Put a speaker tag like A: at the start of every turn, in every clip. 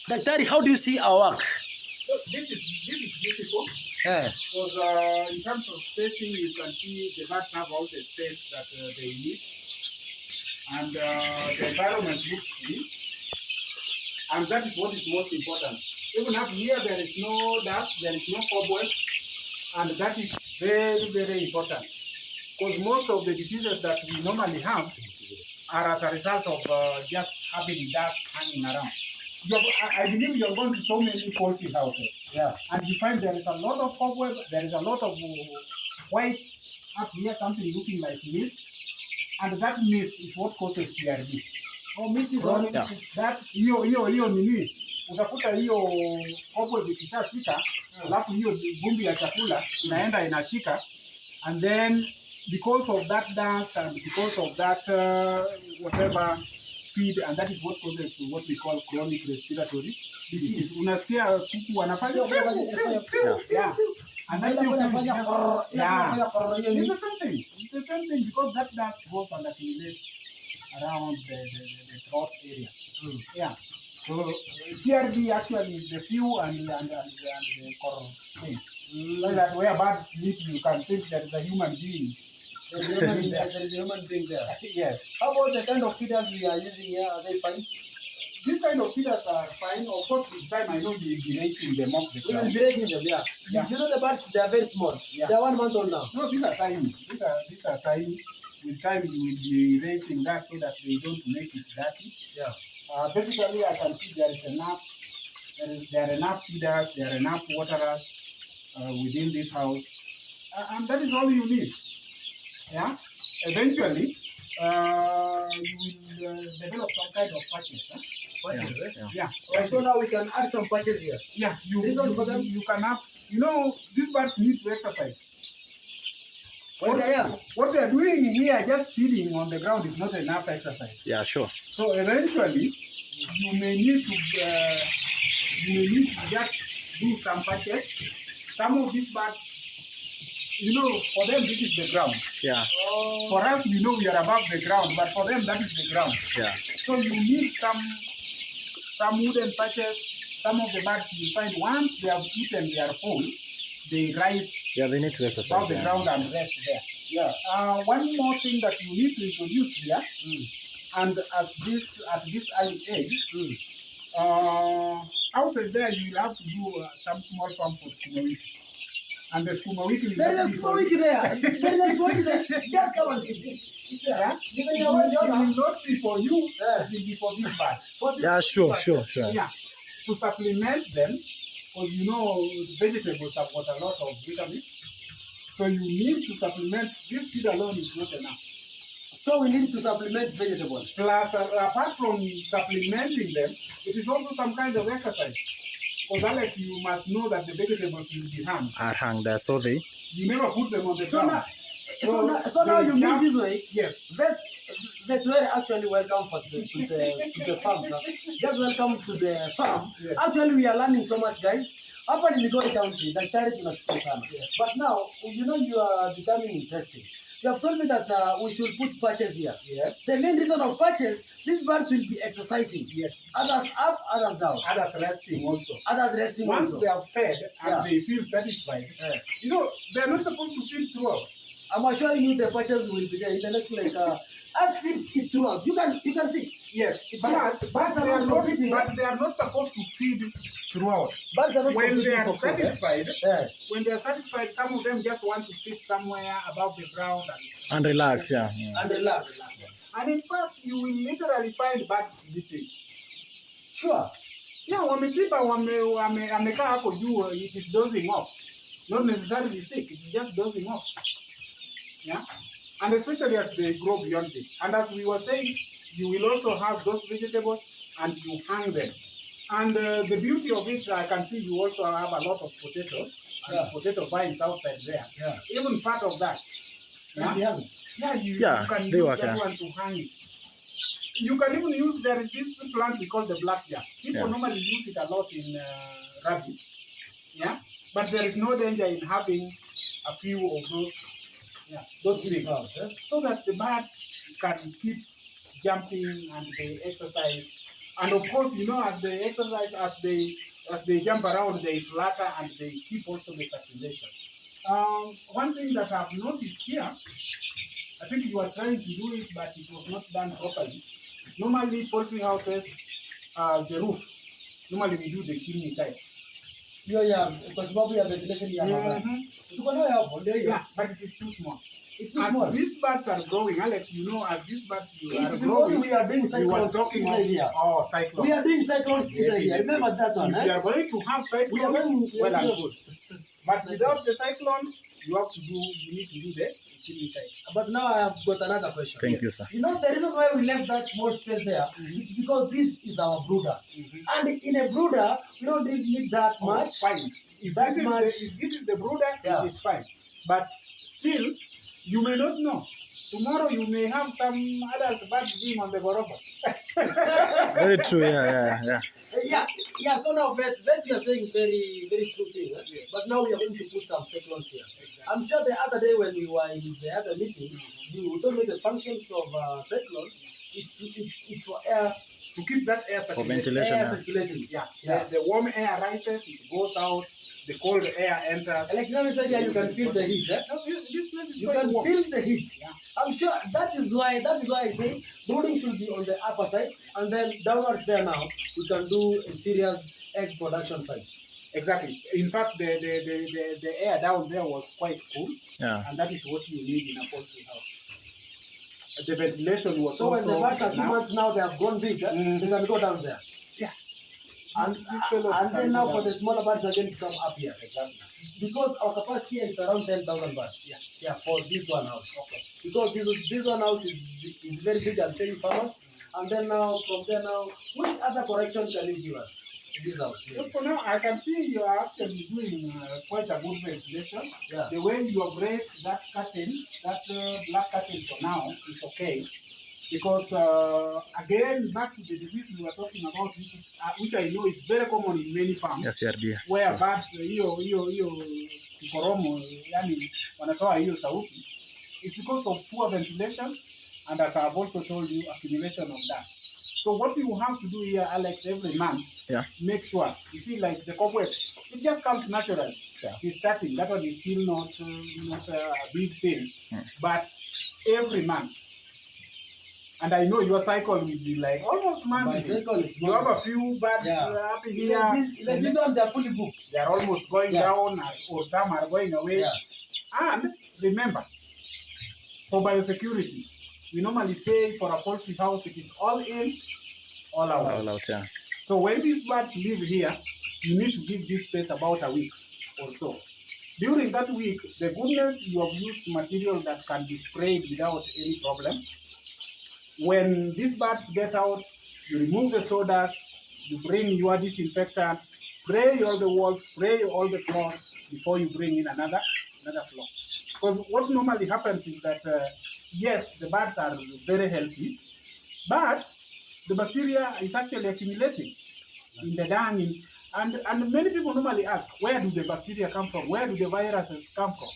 A: Daktari, how do you see our work?
B: So this is beautiful.
A: Yeah.
B: Because in terms of spacing, you can see the birds have all the space that they need, and the environment looks clean, and that is what is most important. Even up here, there is no dust, there is no cobweb, and that is very, very important. Because most of the diseases that we normally have are as a result of just having dust hanging around. I believe you're going to so many poultry houses.
A: Yeah.
B: And you find there is a lot of cobweb, there is a lot of white up here, something looking like mist. And that mist is what causes CRD.
A: Oh, mist is one.
B: Yeah. That hiyo nini? Utakuta hiyo cobweb ikishashika, alafu hiyo vumbi ya chakula inaenda inashika, and then because of that dust and because of that whatever feed, and that is what causes what we call chronic respiratory disease. Unasikia kuku wanafanya yeah, and that is the same thing because that dust goes and accumulates around the throat area. Yeah. So CRD actually is the few and the core thing. Like that where birds sleep, you can think there is a human being.
A: There is a human being there.
B: Yes.
A: How about the kind of feeders we are using here? Are they fine?
B: These kind of feeders are fine. Of course, with time I know we will be raising them off the ground.
A: We will be raising them, yeah. You know the birds, they are very small. Yeah. They are 1 month old now.
B: No, these are tiny. These are tiny. With time we will be raising that so that they don't make it dirty.
A: Yeah.
B: Basically, I can see there is enough. There are enough feeders. There are enough waterers within this house, and that is all you need. Yeah. Eventually, you will develop some kind of patches.
A: Patches,
B: yeah. Yeah.
A: Right. So now we can add some patches here.
B: Yeah. You can have. These birds need to exercise. What they are doing here, just feeding on the ground, is not enough exercise.
A: Yeah, sure.
B: So eventually, you may need to just do some patches. Some of these birds, for them this is the ground.
A: Yeah.
B: For us, we know we are above the ground, but for them that is the ground.
A: Yeah.
B: So you need some wooden patches. Some of the birds you find once they have eaten, they are full. They rise.
A: Yeah, they need to exercise
B: above the ground and rest there. Yeah. One more thing that you need to introduce here, and at this early age, outside there you will have to do some small farm for skuma. And the skuma week.
A: There is a skuma week there. There is a skuma week there. Just come and see.
B: Yeah. It will not be for you. It will be for these birds.
A: Yeah, sure.
B: Yeah. To supplement them. Because vegetables have got a lot of vitamins. So you need to supplement. This feed alone is not enough.
A: So we need to supplement vegetables.
B: Plus, apart from supplementing them, it is also some kind of exercise. Because Alex, you must know that the vegetables will be hung.
A: Are hung there, so they.
B: You never put them on the ground.
A: So now you mean this way?
B: Yes.
A: Veterinary actually welcome to the farm, sir. Just welcome to the farm.
B: Yes.
A: Actually, we are learning so much, guys. Hapa ni MIGORI County, daktari tunashukuru sana. But now, you are becoming interesting. You have told me that we should put patches here.
B: Yes.
A: The main reason of patches, these birds will be exercising.
B: Yes.
A: Others up, others down.
B: Others resting also.
A: Once
B: they are fed and they feel satisfied, they are not supposed to feel throughout.
A: I'm assuring you the patches will be there in the next as feeds is throughout. You can see.
B: Yes, but they are not supposed to feed throughout.
A: Birds are not
B: when they are satisfied.
A: When
B: they are satisfied, some of them just want to sit somewhere above the ground
A: and relax. Yeah. And relax.
B: And in fact, you will literally find birds sleeping.
A: Sure.
B: Yeah, wameshiba wamekaa hapo juu. It is dozing off. Not necessarily sick. It is just dozing off. Yeah, and especially as they grow beyond this. And as we were saying, you will also have those vegetables and you hang them. And the beauty of it, I can see you also have a lot of potatoes and potato vines outside there.
A: Yeah.
B: Even part of that. Yeah, you can use that one to hang it. You can even use, there is this plant we call the blackjack. People normally use it a lot in rabbits. Yeah, but there is no danger in having a few of those things, so that the birds can keep jumping and they exercise And of course, you know, as they exercise, as they jump around, they flutter and they keep also the circulation. One thing that I've noticed here, I think you are trying to do it, but it was not done properly. Normally, poultry houses, the roof, normally we do the chimney type.
A: Yeah, kwa sababu ya ventilation ya mabati. Tuko nayo hapo ndio hiyo.
B: Yeah, but it is too small.
A: It's too small.
B: As these birds are growing, Alex, you know, as these birds
A: It's
B: are
A: because
B: growing,
A: we are doing cyclones inside here.
B: Oh, cyclones.
A: We are doing cyclones
B: Yes,
A: inside here. Remember that one,
B: if you are going to have cyclones,
A: We are going
B: well and
A: to
B: good. But without the cyclones, you need to do the chimney type.
A: But now I have got another question.
C: Thank you, sir.
A: You know, the reason why we left that small space there, it's because this is our brooder. And in a brooder, we don't really need that much.
B: Fine. If
A: That much.
B: if this is the brooder,
A: Yeah.
B: it is fine. But still, you may not know. Tomorrow you may have some adult birds being on the gorofa.
C: Very true. Yeah.
A: Yeah. So now, vet, you are saying very, very true thing.
B: Yes.
A: But now we are going to put some cyclones here.
B: Exactly.
A: I'm sure the other day when we were in the other meeting, you told me the functions of cyclones. It's for air,
B: To keep that air circulating.
C: ventilation.
A: air
C: Yeah.
A: circulating.
B: Yeah. The warm air rises, it goes out. The cold air enters.
A: Like now inside here, you can feel the heat.
B: No, this place is
A: You
B: quite
A: can
B: warm.
A: feel the heat.
B: Yeah.
A: I'm sure that is why I say brooding should be on the upper side, and then downwards there now we can do a serious egg production site.
B: Exactly. In fact, the air down there was quite cool,
C: Yeah.
B: and that is what you need in a poultry house. The ventilation was
A: So when
B: also
A: the birds are 2
B: enough.
A: months now, they have gone big, they can go down there.
B: Yeah.
A: And,
B: These fellows
A: and
B: can
A: then now
B: go
A: for
B: down.
A: the smaller birds again to come up here.
B: Exactly.
A: Because our capacity is around 10,000 birds. Yeah, for this one house.
B: Okay.
A: Because this one house is very big, I'm telling farmers. And then now, from there now, which other correction can you give us in this house,
B: So
A: please?
B: for now, I can see you are actually doing quite a good ventilation.
A: Yeah.
B: The way you have raised that curtain, that black curtain for now is okay. Because again, back to the disease we were talking about, which I know is very common in many farms,
C: Yes, CRD.
B: where birds hiyo kikoromo, yani wanatoa hiyo sauti, is because of poor ventilation, and as I've also told you, accumulation of dust. So what you have to do here, Alex, every month, make sure, you see, like the cobweb, it just comes naturally.
C: Yeah.
B: It is starting. That one is still not a big thing, but every month. And I know your cycle will be like almost monthly.
A: My cycle, it's
B: You have a
A: monthly.
B: few birds up here.
A: Like this one, they are fully booked.
B: They are almost going down, or some are going away.
A: Yeah.
B: And remember, for biosecurity, we normally say for a poultry house, it is all in, all out.
C: All out. Yeah.
B: So when these birds live here, you need to give this space about a week or so. During that week, the goodness, you have used material that can be sprayed without any problem. When these birds get out, you remove the sawdust, you bring your disinfectant, spray all the walls, spray all the floors before you bring in another floor. Because what normally happens is that, yes, the birds are very healthy, but the bacteria is actually accumulating in the dung. And many people normally ask, where do the bacteria come from? Where do the viruses come from?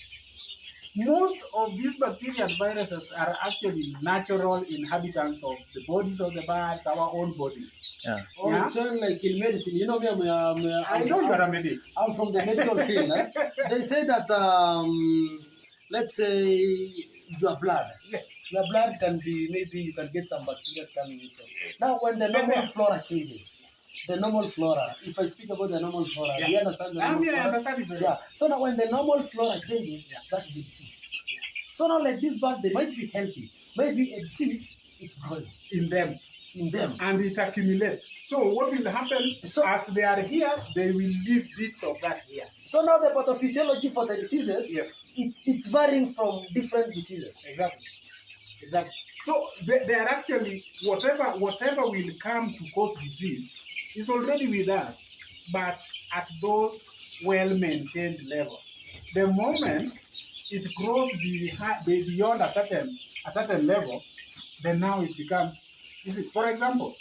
B: Most of these bacteria and viruses are actually natural inhabitants of the bodies of the birds, our own bodies.
C: Yeah.
A: Oh,
B: Yeah.
A: it's very like in medicine. You know,
B: I know you are a medic.
A: I'm from the medical field. They say that, let's say, your blood.
B: Yes.
A: Your blood can be, maybe you can get some bacteria coming inside. Now, when the normal flora changes, the normal flora, if I speak about the normal flora, do you understand the normal
B: I
A: flora?
B: understand it very
A: Yeah.
B: well.
A: So now when the normal flora changes, that is a disease. So now like this bird, they might be healthy. Maybe a disease, it's growing
B: In them. And it accumulates. So what will happen, as they are here, they will leave bits of that here.
A: So now the pathophysiology for the diseases, it's varying from different diseases.
B: Exactly. So they are actually, whatever will come to cause disease is already with us, but at those well-maintained level. The moment it grows beyond a certain level, then now it becomes disease. For example,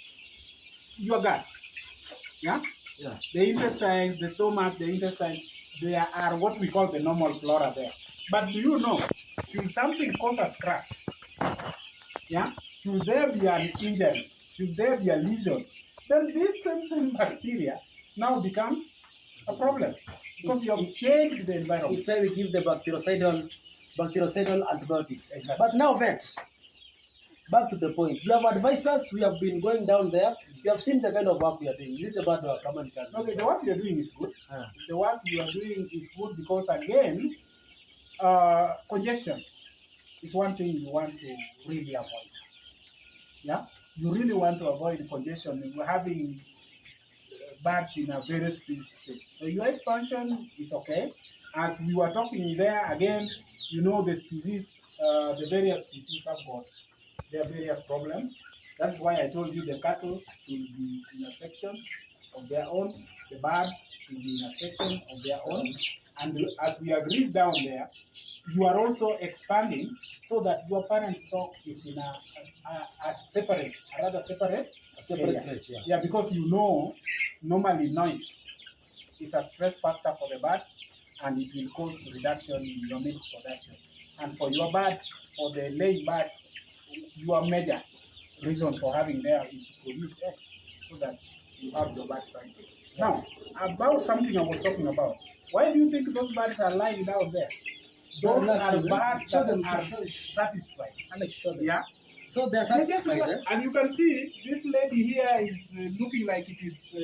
B: your gut, the intestines, the stomach, the intestines, they are what we call the normal flora there. But do you know, should something cause a scratch, should there be an injury, should there be a lesion, then this same bacteria now becomes a problem because you have changed the environment.
A: It's why we give the bactericidal antibiotics.
B: Exactly.
A: But now, vet, back to the point. You have advised us. We have been going down there. You have seen the kind of work we are doing. Is it the bad work? Come on, guys.
B: Okay, the work you are doing is good. The work you are doing is good because again, congestion is one thing you want to really avoid. Yeah, you really want to avoid congestion. We're having birds in a very speed state. So your expansion is okay. As we were talking there again, you know the species, the various species have got their various problems. That's why I told you the cattle should be in a section of their own, the birds should be in a section of their own. And as we agreed down there, you are also expanding so that your parent stock is in a rather separate area.
A: Place, yeah.
B: Yeah, because you know, normally noise is a stress factor for the birds and it will cause reduction in your milk production. And for your birds, for the laying birds, your major reason for having there is to produce eggs so that you have your bird cycle. Yes. Now, about something I was talking about. Why do you think those birds are lying down there? Those are birds that are satisfied.
A: Alex, show them.
B: Yeah.
A: So they're satisfied.
B: And you can see this lady here is looking like it is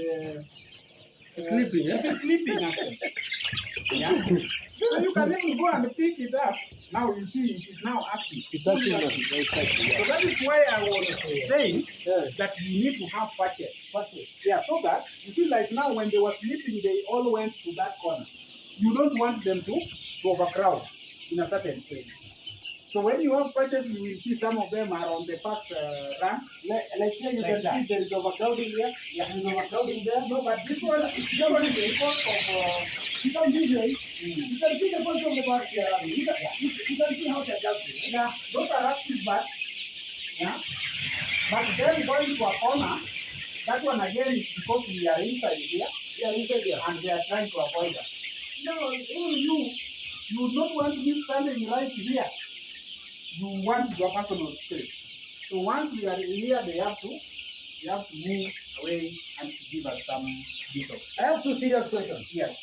A: sleeping.
B: It is sleeping actually. Yeah. So you can even go and pick it up. Now you see it is now active.
A: It's active. Exactly. Yeah.
B: So that is why I was saying that you need to have patches. Yeah, so that you feel like now when they were sleeping, they all went to that corner. You don't want them to overcrowd in a certain place. So when you have patches, you will see some of them are on the first rank.
A: Like here, you can see there is overcrowding here. Yeah, there is overcrowding there.
B: No, but this one is because of
A: you come this way. You can see the point of the birds here. You can see how they are jumping.
B: Yeah, those are active birds. Yeah, but then going to a corner, that one again is because we are inside here.
A: We are inside here,
B: and they are trying to avoid us. No, even you would not want to be standing right here. You want your personal space. So once we are here, they have to move away and to give us some details.
A: I have two serious questions.
B: Yes.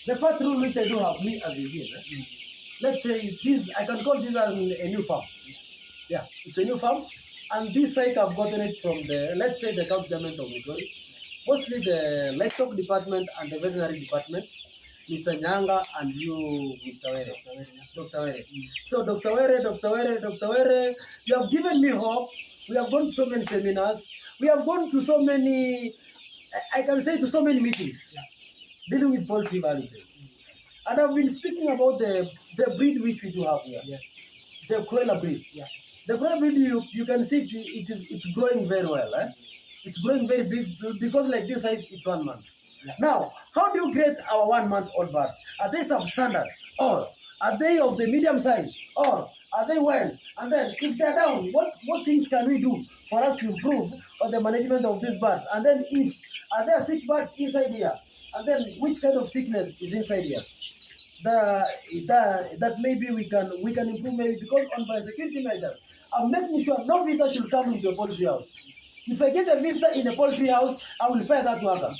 A: The first rule which I do have, me as a dealer, let's say this, I can call this as a new farm. Yeah, it's a new farm. And this site I've gotten it from the, let's say the county government of MIGORI, mostly the livestock department and the veterinary department, Mr. Nyanga and you, Mr. Were. Dr. Were. So Dr. Were, you have given me hope. We have gone to so many seminars. We have gone to so many, I can say to so many meetings dealing with poultry value chain. And I've been speaking about the breed which we do have here. Yes. The Cruella breed. Yeah. The Cruella breed, you can see it's growing very well. It's growing very big because like this size, it's 1 month. Yeah. Now, how do you grade our 1 month old birds? Are they substandard? Or are they of the medium size? Or are they well? And then if they're down, what things can we do for us to improve on the management of these birds? And then if are there sick birds inside here? And then which kind of sickness is inside here? That maybe we can improve maybe because on biosecurity measures, I'm making sure no visitor should come into a poultry house. If I get a visitor in a poultry house, I will fire that worker.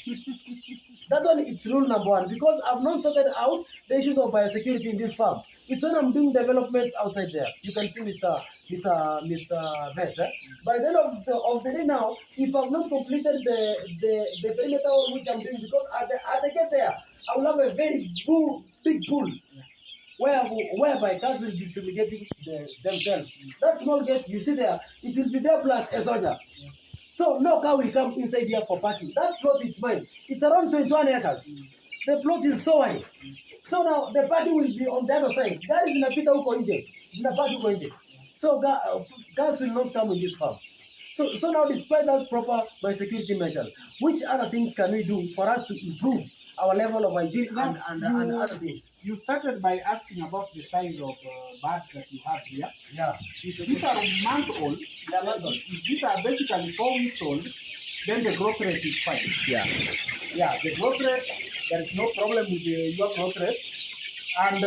A: That one, it's rule number 1 because I've not sorted out the issues of biosecurity in this farm. It's when I'm doing developments outside there. You can see Mr. Vet. By the end of the day now, if I've not completed the perimeter which I'm doing, because at the get there, I will have a very big pool whereby cats will be fumigating themselves. That small gate you see there, it will be there plus a soldier. So no car will come inside here for parking. That plot is mine. It's around 21 acres. The plot is so wide. So now the parking will be on the other side. That is in a pita uko nje. In a park uko nje. So cars will not come in this farm. So now despite that proper biosecurity measures, which other things can we do for us to improve our level of hygiene and other things?
B: You started by asking about the size of birds that you have here.
A: Yeah.
B: If these are month-old, if these are basically 4 weeks old, then the growth rate is fine.
C: Yeah.
B: Yeah, the growth rate, there is no problem with your growth rate. And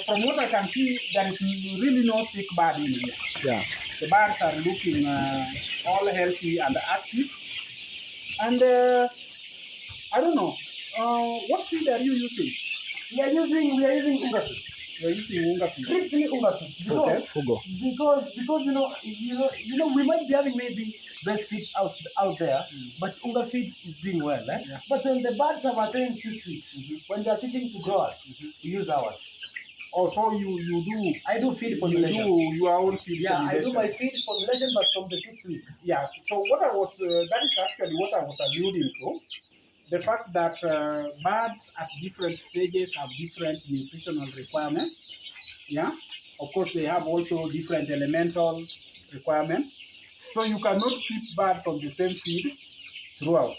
B: from what I can see, there is really no sick bird in here.
C: Yeah.
B: The birds are looking all healthy and active. And I don't know, what feed are you using?
A: We are using Unga feeds.
B: You're using Unga feed.
A: Strictly Unga feeds.
B: Okay.
C: Fugo.
A: Because we might be having maybe best feeds out there, but Unga feeds is doing well.
B: Yeah.
A: But when the birds have attained 6 weeks, when they are switching to growers, we use ours.
B: Oh, so you do.
A: I do feed
B: You
A: formulation.
B: do your own feed
A: Yeah, I
B: formulation.
A: do my feed formulation, but from the 6th week.
B: Yeah. So what I was, that is actually what I was alluding to. The fact that birds at different stages have different nutritional requirements. Yeah. Of course, they have also different elemental requirements. So you cannot keep birds on the same feed throughout.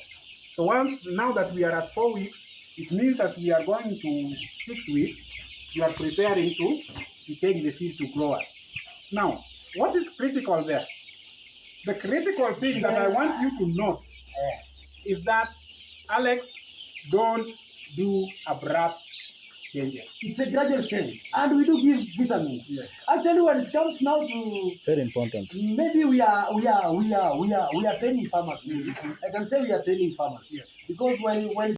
B: So now that we are at 4 weeks, it means as we are going to 6 weeks, you are preparing to take the feed to growers. Now, what is critical there? The critical thing that I want you to note is that, Alex, don't do abrupt changes.
A: It's a gradual change, and we do give vitamins.
B: Yes.
A: Actually, when it comes now to
C: Very important.
A: maybe we are training farmers. I can say we are training farmers.
B: Yes.
A: Because when